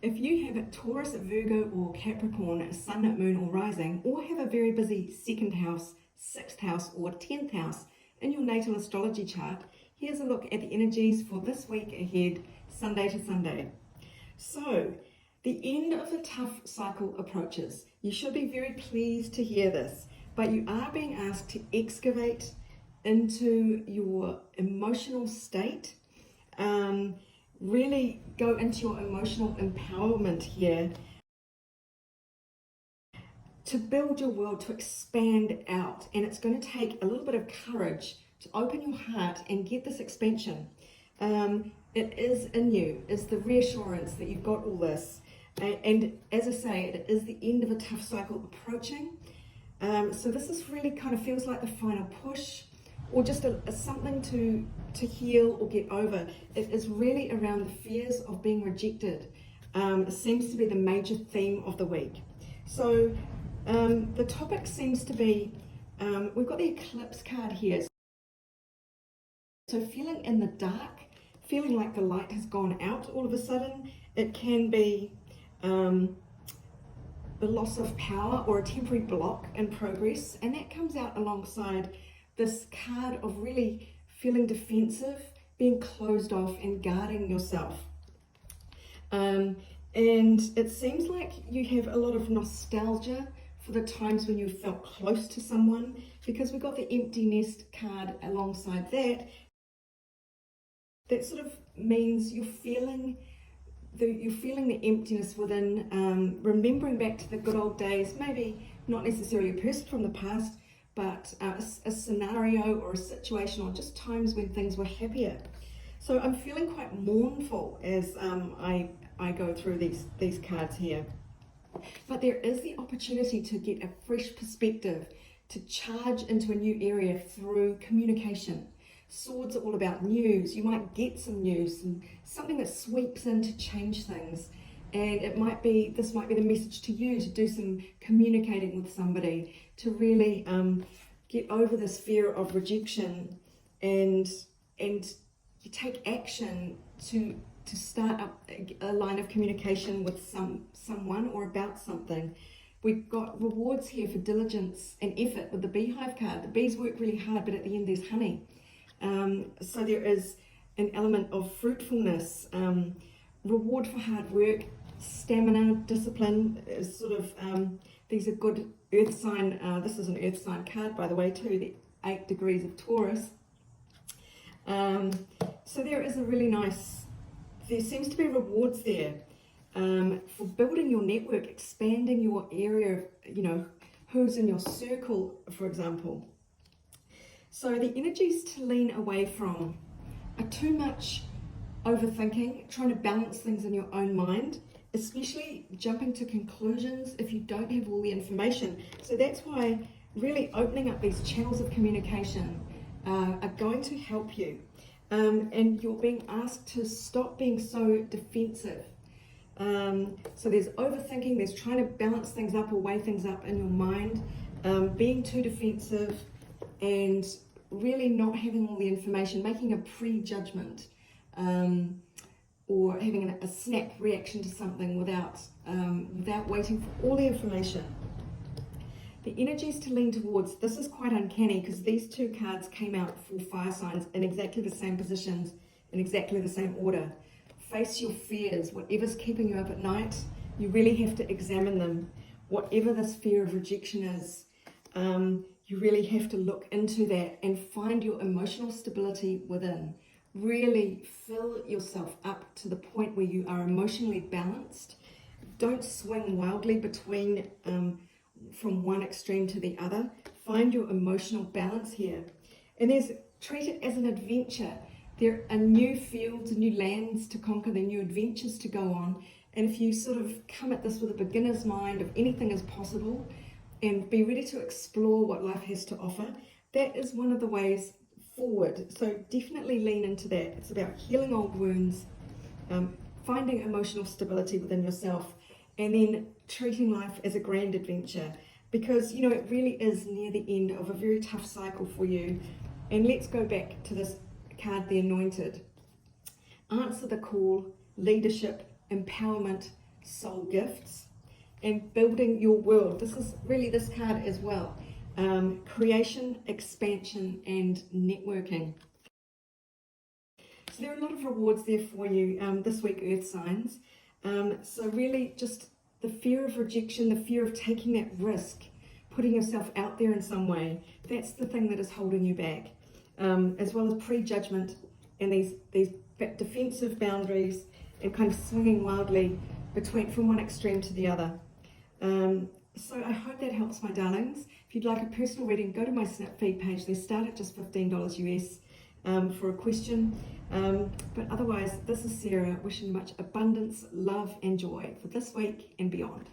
If you have a Taurus, Virgo or Capricorn, Sun, Moon or Rising, or have a very busy second house, sixth house or 10th house in your natal astrology chart, here's a look at the energies for this week ahead, Sunday to Sunday. So, the end of the tough cycle approaches. You should be very pleased to hear this, but you are being asked to excavate into your emotional state. Really go into your emotional empowerment here to build your world, to expand out. And it's going to take a little bit of courage to open your heart and get this expansion. It is in you, is the reassurance that you've got all this. And as I say, it is the end of a tough cycle approaching. So this is really kind of feels like the final push, or just something to heal or get over. It is really around the fears of being rejected. It seems to be the major theme of the week. So the topic seems to be, we've got the eclipse card here. So feeling in the dark, feeling like the light has gone out all of a sudden. It can be the loss of power or a temporary block in progress, and that comes out alongside this card of really feeling defensive, being closed off and guarding yourself. And it seems like you have a lot of nostalgia for the times when you felt close to someone, because we've got the empty nest card alongside that. That sort of means you're feeling the emptiness within, remembering back to the good old days, maybe not necessarily a person from the past, but a scenario or a situation, or just times when things were happier. So I'm feeling quite mournful as I go through these cards here. But there is the opportunity to get a fresh perspective, to charge into a new area through communication. Swords are all about news. You might get some news and something that sweeps in to change things. And this might be the message to you to do some communicating with somebody, to really get over this fear of rejection, and you take action to start up a line of communication with someone or about something. We've got rewards here for diligence and effort with the beehive card. The bees work really hard, but at the end there's honey. So there is an element of fruitfulness, reward for hard work, stamina, discipline is sort of, these are good earth sign, this is an earth sign card by the way too, the 8 degrees of Taurus. So there is a really nice, there seems to be rewards there for building your network, expanding your area, who's in your circle, for example. So the energies to lean away from are too much overthinking, trying to balance things in your own mind, especially jumping to conclusions if you don't have all the information. So that's why really opening up these channels of communication are going to help you. And you're being asked to stop being so defensive. So there's overthinking, there's trying to balance things up or weigh things up in your mind, being too defensive, and really not having all the information, making a prejudgment, or having a snap reaction to something without waiting for all the information. The energies to lean towards, this is quite uncanny because these two cards came out for fire signs in exactly the same positions, in exactly the same order. Face your fears, whatever's keeping you up at night, you really have to examine them. Whatever this fear of rejection is, you really have to look into that and find your emotional stability within. Really fill yourself up to the point where you are emotionally balanced. Don't swing wildly between from one extreme to the other. Find your emotional balance here. And treat it as an adventure. There are new fields, new lands to conquer, there are new adventures to go on. And if you sort of come at this with a beginner's mind of anything is possible, and be ready to explore what life has to offer, that is one of the ways forward. So definitely lean into that. It's about healing old wounds, finding emotional stability within yourself, and then treating life as a grand adventure, because it really is near the end of a very tough cycle for you. And let's go back to this card, the Anointed. Answer the call, leadership, empowerment, soul gifts, and building your world. This is really this card as well. Creation, expansion, and networking. So there are a lot of rewards there for you this week, Earth signs. So really just the fear of rejection, the fear of taking that risk, putting yourself out there in some way, that's the thing that is holding you back. As well as prejudgment and these defensive boundaries and kind of swinging wildly from one extreme to the other. So I hope that helps, my darlings. If you'd like a personal reading, go to my Snap feed page. They start at just $15 US for a question. But otherwise, this is Sarah wishing much abundance, love and joy for this week and beyond.